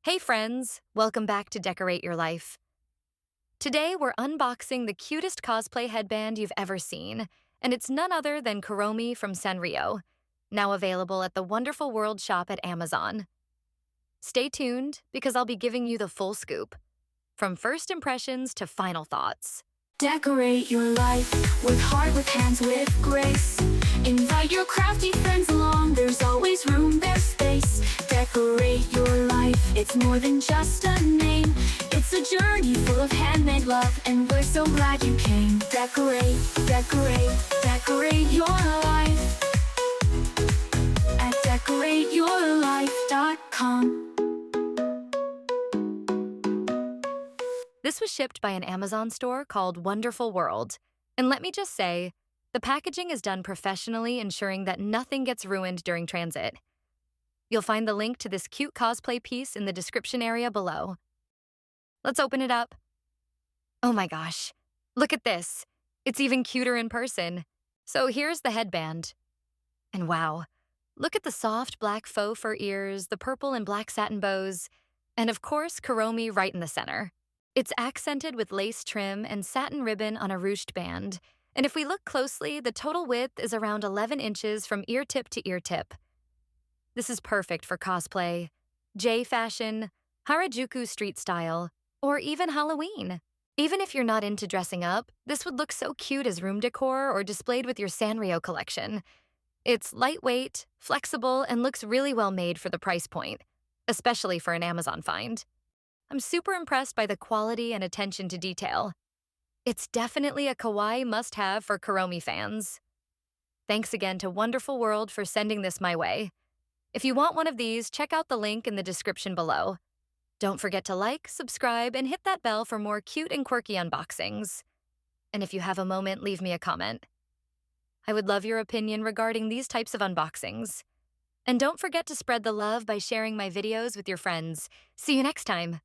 Hey friends, welcome back to Decorate Your Life. Today we're unboxing the cutest cosplay headband you've ever seen, and it's none other than Kuromi from Sanrio, now available at the Wonderful World shop at Amazon. Stay tuned because I'll be giving you the full scoop, from first impressions to final thoughts. Decorate your life with heart, with hands, with grace. Invite your crafty friends along, there's always room, there's space. Decorate your life, it's more than just a name. It's a journey full of handmade love, and we're so glad you came. Decorate, decorate, decorate your life at decorateyourlife.com. This was shipped by an Amazon store called Wonderful World, and let me just say, the packaging is done professionally, ensuring that nothing gets ruined during transit. You'll find the link to this cute cosplay piece in the description area below. Let's open it up. Oh my gosh, look at this. It's even cuter in person. So here's the headband. And wow, look at the soft black faux fur ears, the purple and black satin bows, and of course, Kuromi right in the center. It's accented with lace trim and satin ribbon on a ruched band. And if we look closely, the total width is around 11 inches from ear tip to ear tip. This is perfect for cosplay, J-fashion, Harajuku street style, or even Halloween. Even if you're not into dressing up, this would look so cute as room decor or displayed with your Sanrio collection. It's lightweight, flexible, and looks really well made for the price point, especially for an Amazon find. I'm super impressed by the quality and attention to detail. It's definitely a Kawaii must-have for Kuromi fans. Thanks again to Wonderful World for sending this my way. If you want one of these, check out the link in the description below. Don't forget to like, subscribe, and hit that bell for more cute and quirky unboxings. And if you have a moment, leave me a comment. I would love your opinion regarding these types of unboxings. And don't forget to spread the love by sharing my videos with your friends. See you next time.